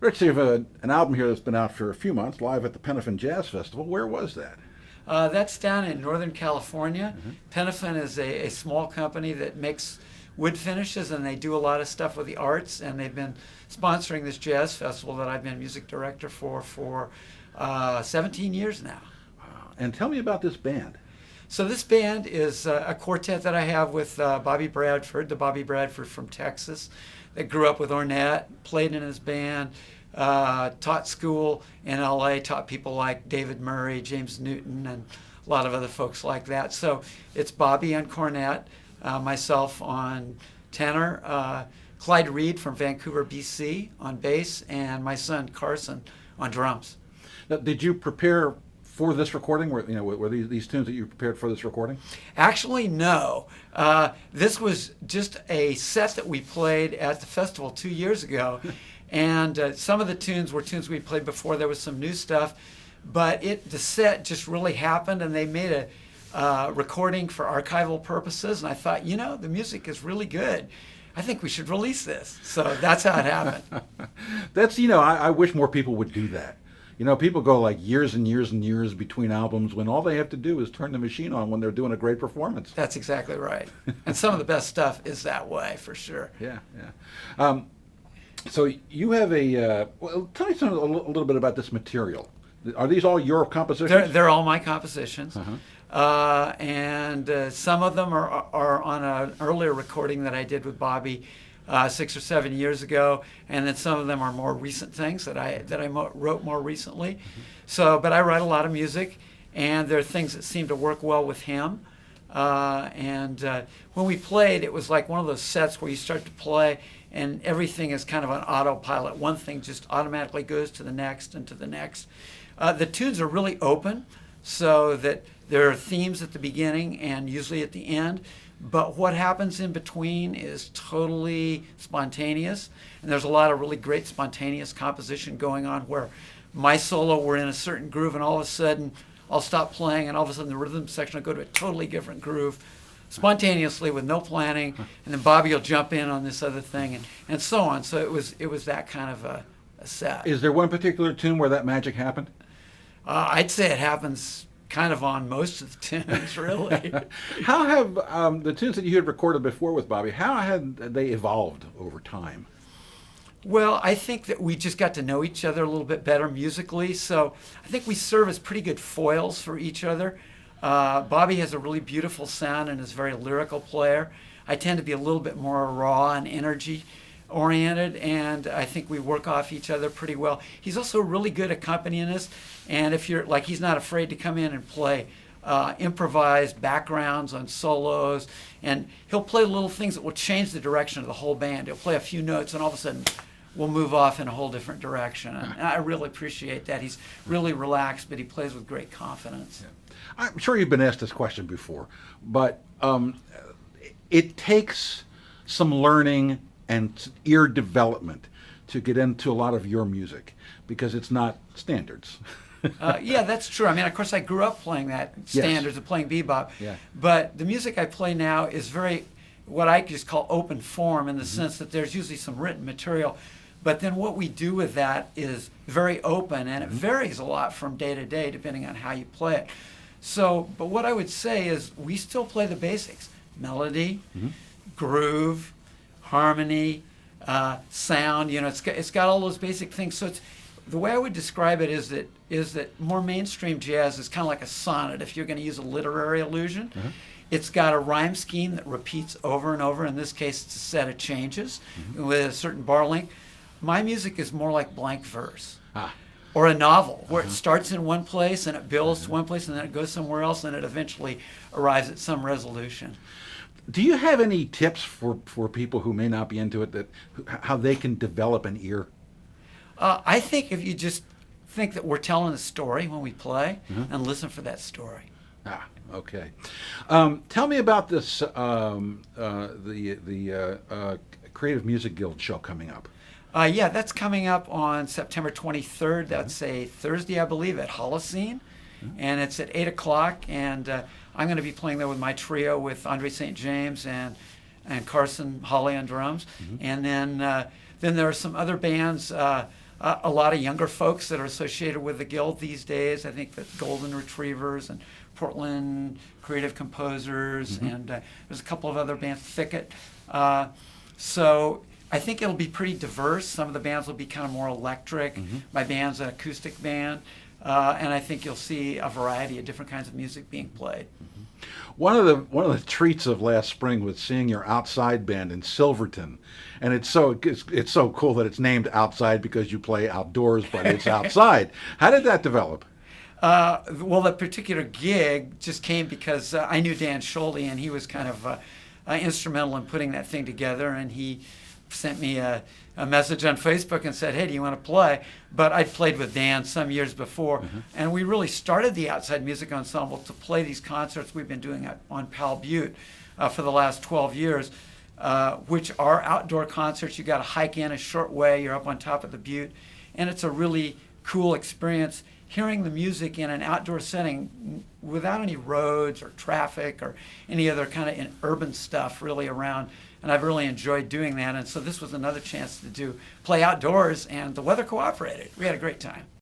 Rich, you have an album here that's been out for a few months, live at the Penofin Jazz Festival. Where was that? That's down in Northern California. Penofin is a small company that makes wood finishes, and they do a lot of stuff with the arts, and they've been sponsoring this jazz festival that I've been music director for 17 years now. And tell me about this band. So this band is a quartet that I have with Bobby Bradford, the Bobby Bradford from Texas, that grew up with Ornette, played in his band, taught school in LA, taught people like David Murray, James Newton, and a lot of other folks like that. So it's Bobby on cornet, myself on tenor, Clyde Reed from Vancouver, BC on bass, and my son Carson on drums. Now, did you prepare for this recording? Were these tunes that you prepared for this recording? Actually, no. This was just a set that we played at the festival 2 years ago. And some of the tunes were tunes we played before. There was some new stuff. But the set just really happened, and they made a recording for archival purposes. And I thought, the music is really good. I think we should release this. So that's how it happened. I wish more people would do that. People go like years and years and years between albums when all they have to do is turn the machine on when they're doing a great performance. That's exactly right. And some of the best stuff is that way, for sure. Yeah. So you have tell me a little bit about this material. Are these all your compositions? They're all my compositions. Uh-huh. And some of them are on an earlier recording that I did with Bobby 6 or 7 years ago, and then some of them are more recent things that I wrote more recently. But I write a lot of music, and there are things that seem to work well with him. And when we played, it was like one of those sets where you start to play, and everything is kind of on autopilot. One thing just automatically goes to the next and to the next. The tunes are really open, so that there are themes at the beginning and usually at the end. But what happens in between is totally spontaneous. And there's a lot of really great spontaneous composition going on where my solo, we're in a certain groove, and all of a sudden I'll stop playing, and all of a sudden the rhythm section will go to a totally different groove spontaneously with no planning. And then Bobby will jump in on this other thing, and so on. So it was that kind of a set. Is there one particular tune where that magic happened? I'd say it happens kind of on most of the tunes, really. How have the tunes that you had recorded before with Bobby, how had they evolved over time? Well, I think that we just got to know each other a little bit better musically, so I think we serve as pretty good foils for each other. Bobby has a really beautiful sound and is a very lyrical player. I tend to be a little bit more raw and energy oriented, and I think we work off each other pretty well. He's also really good accompanist, and if you're like, he's not afraid to come in and play improvised backgrounds on solos, and he'll play little things that will change the direction of the whole band. He'll play a few notes, and all of a sudden we'll move off in a whole different direction, and I really appreciate that. He's really relaxed, but he plays with great confidence. Yeah. I'm sure you've been asked this question before, but it takes some learning and ear development to get into a lot of your music because it's not standards. Yeah, that's true. I mean, of course, I grew up playing that standards of playing bebop, Yeah. but the music I play now is very, what I just call open form, in the sense that there's usually some written material, but then what we do with that is very open, and it varies a lot from day to day depending on how you play it. So, but what I would say is we still play the basics: melody, groove, harmony, sound. It's got all those basic things. So the way I would describe it is that more mainstream jazz is kind of like a sonnet, if you're going to use a literary allusion. It's got a rhyme scheme that repeats over and over. In this case, it's a set of changes with a certain bar length. My music is more like blank verse. Or a novel, where it starts in one place and it builds to one place and then it goes somewhere else and it eventually arrives at some resolution. Do you have any tips for people who may not be into it, how they can develop an ear? I think if you just think that we're telling a story when we play, and listen for that story. Okay. Tell me about this the Creative Music Guild show coming up. Yeah, that's coming up on September 23rd. That's a Thursday, I believe, at Holocene, and it's at 8 o'clock. And I'm going to be playing there with my trio with Andre St. James and Carson Halley on drums. And then there are some other bands. a lot of younger folks that are associated with the Guild these days. I think that Golden Retrievers and Portland Creative Composers, and there's a couple of other bands, Thicket. So I think it'll be pretty diverse. Some of the bands will be kind of more electric. My band's an acoustic band. And I think you'll see a variety of different kinds of music being played. One of the treats of last spring was seeing your outside band in Silverton, and it's so cool that it's named Outside because you play outdoors, but it's outside. How did that develop? Well, that particular gig just came because I knew Dan Scholdy, and he was kind of instrumental in putting that thing together, and he sent me a message on Facebook and said, hey, do you want to play? But I'd played with Dan some years before, and we really started the Outside Music Ensemble to play these concerts we've been doing on Pal Butte for the last 12 years, which are outdoor concerts. You got to hike in a short way, you're up on top of the butte, and it's a really cool experience hearing the music in an outdoor setting without any roads or traffic or any other kind of urban stuff really around. And I've really enjoyed doing that. And so this was another chance to play outdoors, and the weather cooperated. We had a great time.